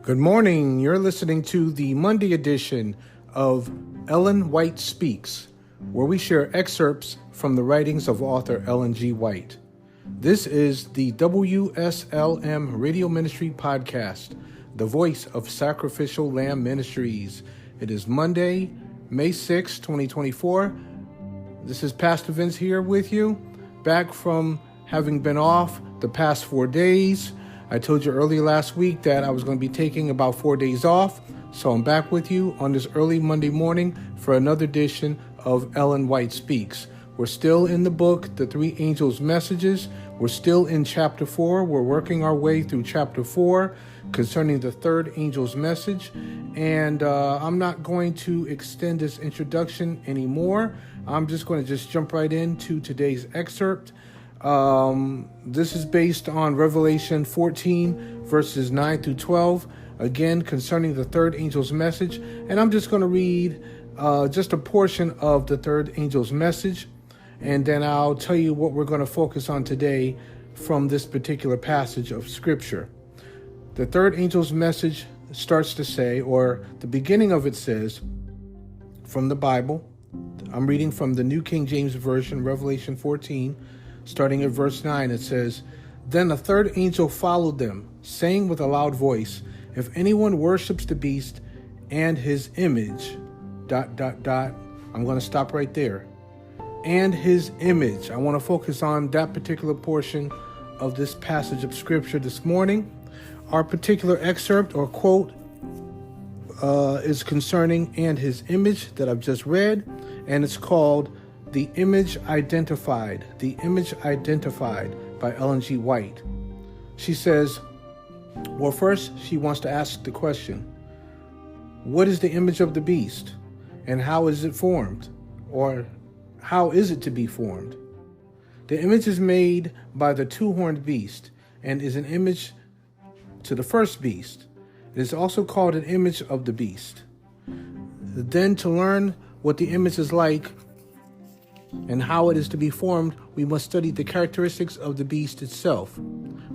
Good morning. You're listening to the Monday edition of Ellen White Speaks, where we share excerpts from the writings of author Ellen G. White. This is the WSLM Radio Ministry Podcast, the voice of Sacrificial Lamb Ministries. It is Monday, May 6, 2024. This is Pastor Vince here with you, back from having been off the past 4 days. I told you earlier last week that I was going to be taking about 4 days off, so I'm back with you on this early Monday morning for another edition of Ellen White Speaks. We're still in the book, The Three Angels' Messages. We're still in chapter 4. We're working our way through chapter 4 concerning the third angel's message. And I'm not going to extend this introduction anymore. I'm just going to jump right into today's excerpt. This is based on Revelation 14, verses 9 through 12, again, concerning the third angel's message. And I'm just going to read just a portion of the third angel's message, and then I'll tell you what we're going to focus on today from this particular passage of Scripture. The third angel's message starts to say, or the beginning of it says, from the Bible, I'm reading from the New King James Version, Revelation 14, starting at verse 9, it says, "Then a third angel followed them, saying with a loud voice, 'If anyone worships the beast and his image,'" I'm going to stop right there. "And his image." I want to focus on that particular portion of this passage of Scripture this morning. Our particular excerpt or quote is concerning "and his image" that I've just read, and it's called The Image Identified. The Image Identified by Ellen G. White. She says, well, first she wants to ask the question, what is the image of the beast and how is it formed? Or how is it to be formed? The image is made by the two-horned beast and is an image to the first beast. It is also called an image of the beast. Then to learn what the image is like and how it is to be formed, we must study the characteristics of the beast itself,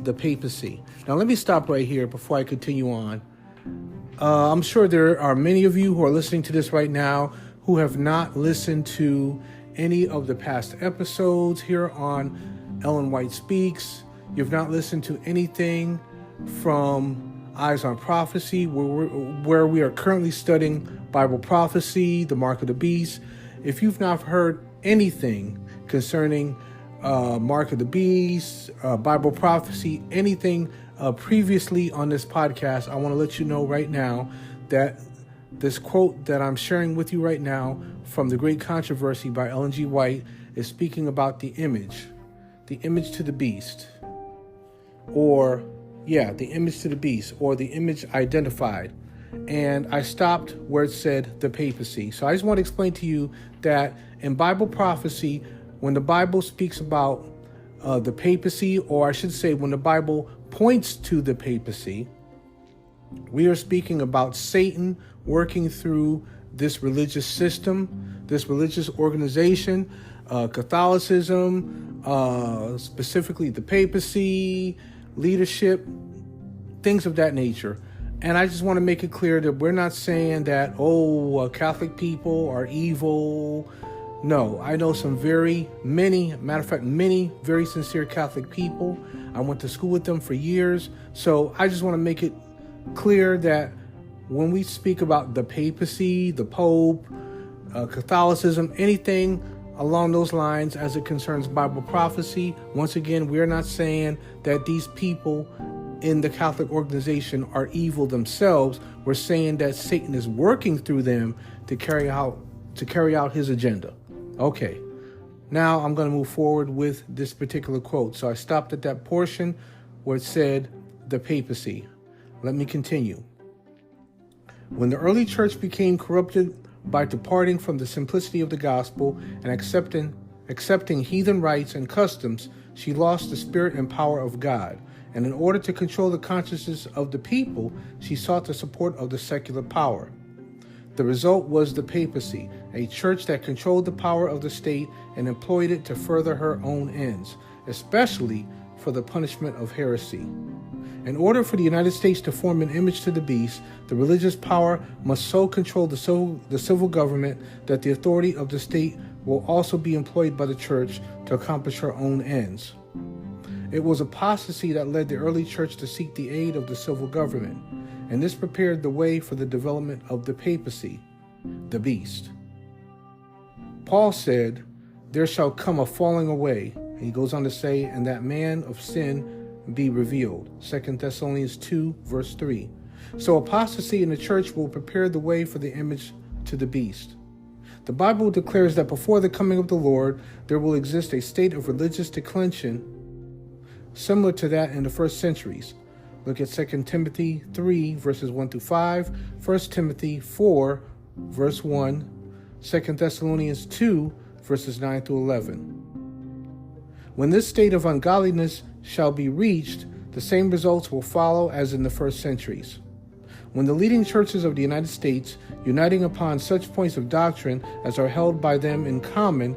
the papacy. Now, let me stop right here before I continue on. I'm sure there are many of you who are listening to this right now who have not listened to any of the past episodes here on Ellen White Speaks. You've not listened to anything from Eyes on Prophecy, where we are currently studying Bible prophecy, the mark of the beast. If you've not heard anything concerning Mark of the Beast, Bible prophecy, anything previously on this podcast, I want to let you know right now that this quote that I'm sharing with you right now from The Great Controversy by Ellen G. White is speaking about the image to the beast, the image to the beast, or the image identified. And I stopped where it said the papacy. So I just want to explain to you that in Bible prophecy, when the Bible speaks about the papacy, or I should say when the Bible points to the papacy, we are speaking about Satan working through this religious system, this religious organization, Catholicism, specifically the papacy, leadership, things of that nature. And I just want to make it clear that we're not saying that, Catholic people are evil. No, I know many very sincere Catholic people. I went to school with them for years. So I just want to make it clear that when we speak about the papacy, the Pope, Catholicism, anything along those lines as it concerns Bible prophecy, once again, we're not saying that these people in the Catholic organization are evil themselves. We're saying that Satan is working through them to carry out his agenda. Okay, now I'm going to move forward with this particular quote. So I stopped at that portion where it said the papacy. Let me continue. "When the early church became corrupted by departing from the simplicity of the gospel and accepting heathen rites and customs, she lost the spirit and power of God. And in order to control the consciences of the people, she sought the support of the secular power. The result was the papacy, a church that controlled the power of the state and employed it to further her own ends, especially for the punishment of heresy. In order for the United States to form an image to the beast, the religious power must so control the civil government that the authority of the state will also be employed by the church to accomplish her own ends. It was apostasy that led the early church to seek the aid of the civil government, and this prepared the way for the development of the papacy, the beast. Paul said, "There shall come a falling away," and he goes on to say, "and that man of sin be revealed." 2 Thessalonians 2, verse 3. So apostasy in the church will prepare the way for the image to the beast. The Bible declares that before the coming of the Lord, there will exist a state of religious declension similar to that in the first centuries. Look at 2 Timothy 3, verses 1 through 5, 1 Timothy 4, verse 1, 2 Thessalonians 2, verses 9 through 11. When this state of ungodliness shall be reached, the same results will follow as in the first centuries. When the leading churches of the United States, uniting upon such points of doctrine as are held by them in common,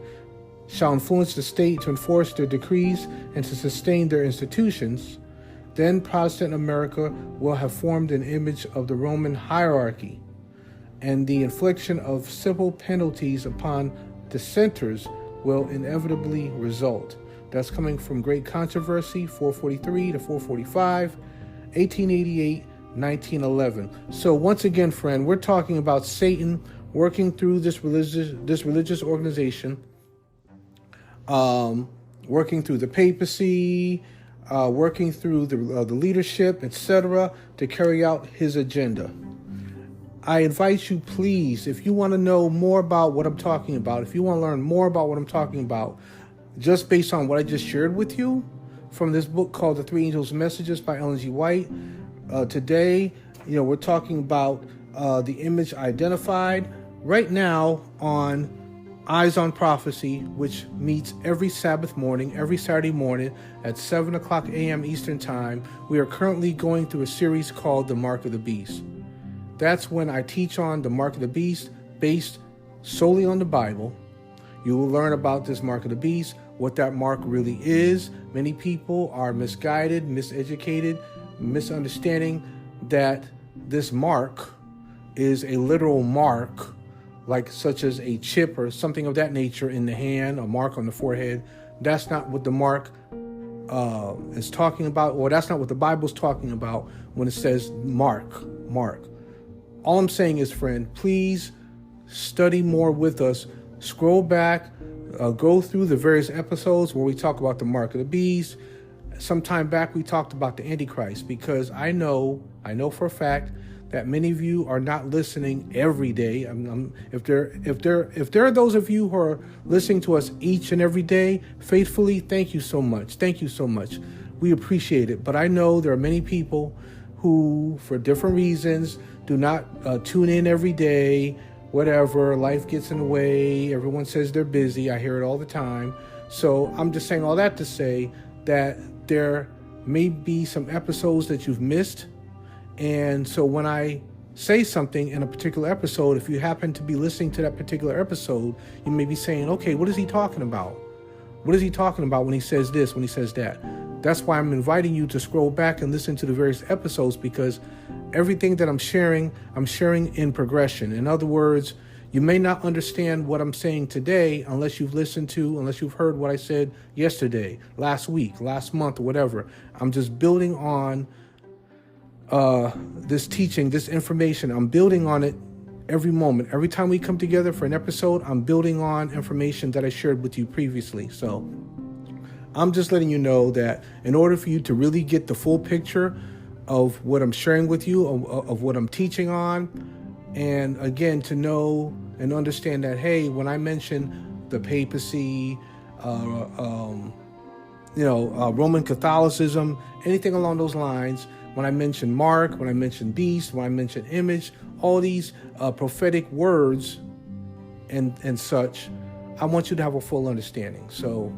shall influence the state to enforce their decrees and to sustain their institutions, then Protestant America will have formed an image of the Roman hierarchy, and the infliction of civil penalties upon dissenters will inevitably result. That's coming from Great Controversy, 443 to 445, 1888, 1911. So once again, friend, we're talking about Satan working through this religious organization, working through the papacy, working through the leadership, etc., to carry out his agenda. I invite you, please, if you want to know more about what I'm talking about, if you want to learn more about what I'm talking about, just based on what I just shared with you from this book called The Three Angels' Messages by Ellen G. White. Today, we're talking about the image identified right now on Eyes on Prophecy, which meets every Sabbath morning, every Saturday morning at 7 o'clock a.m. Eastern Time. We are currently going through a series called The Mark of the Beast. That's when I teach on the Mark of the Beast based solely on the Bible. You will learn about this Mark of the Beast, what that mark really is. Many people are misguided, miseducated, misunderstanding that this mark is a literal mark, like such as a chip or something of that nature in the hand, a mark on the forehead. That's not what the mark is talking about, or that's not what the Bible's talking about when it says mark. All I'm saying is, friend, please study more with us. Scroll back, go through the various episodes where we talk about the Mark of the Beast. Some time back, we talked about the Antichrist, because I know for a fact that many of you are not listening every day. If there are those of you who are listening to us each and every day faithfully, thank you so much. Thank you so much. We appreciate it. But I know there are many people who, for different reasons, do not tune in every day. Whatever, life gets in the way. Everyone says they're busy. I hear it all the time. So I'm just saying all that to say that there may be some episodes that you've missed. And so when I say something in a particular episode, if you happen to be listening to that particular episode, you may be saying, okay, what is he talking about? What is he talking about when he says this, when he says that? That's why I'm inviting you to scroll back and listen to the various episodes, because everything that I'm sharing in progression. In other words, you may not understand what I'm saying today unless you've heard what I said yesterday, last week, last month, or whatever. I'm just building on this teaching, this information. I'm building on it every moment. Every time we come together for an episode, I'm building on information that I shared with you previously. So I'm just letting you know that in order for you to really get the full picture of what I'm sharing with you, of what I'm teaching on, and again, to know and understand that, hey, when I mention the papacy, Roman Catholicism, anything along those lines, when I mention mark, when I mention beast, when I mention image, all these prophetic words and such, I want you to have a full understanding. So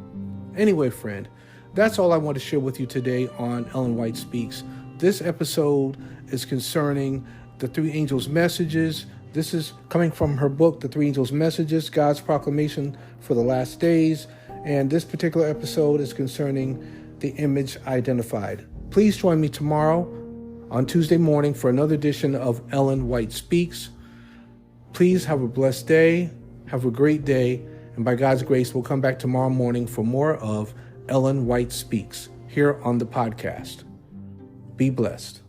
anyway, friend, that's all I want to share with you today on Ellen White Speaks. This episode is concerning the Three Angels' Messages. This is coming from her book, The Three Angels' Messages, God's Proclamation for the Last Days. And this particular episode is concerning the image identified. Please join me tomorrow on Tuesday morning for another edition of Ellen White Speaks. Please have a blessed day. Have a great day. And by God's grace, we'll come back tomorrow morning for more of Ellen White Speaks here on the podcast. Be blessed.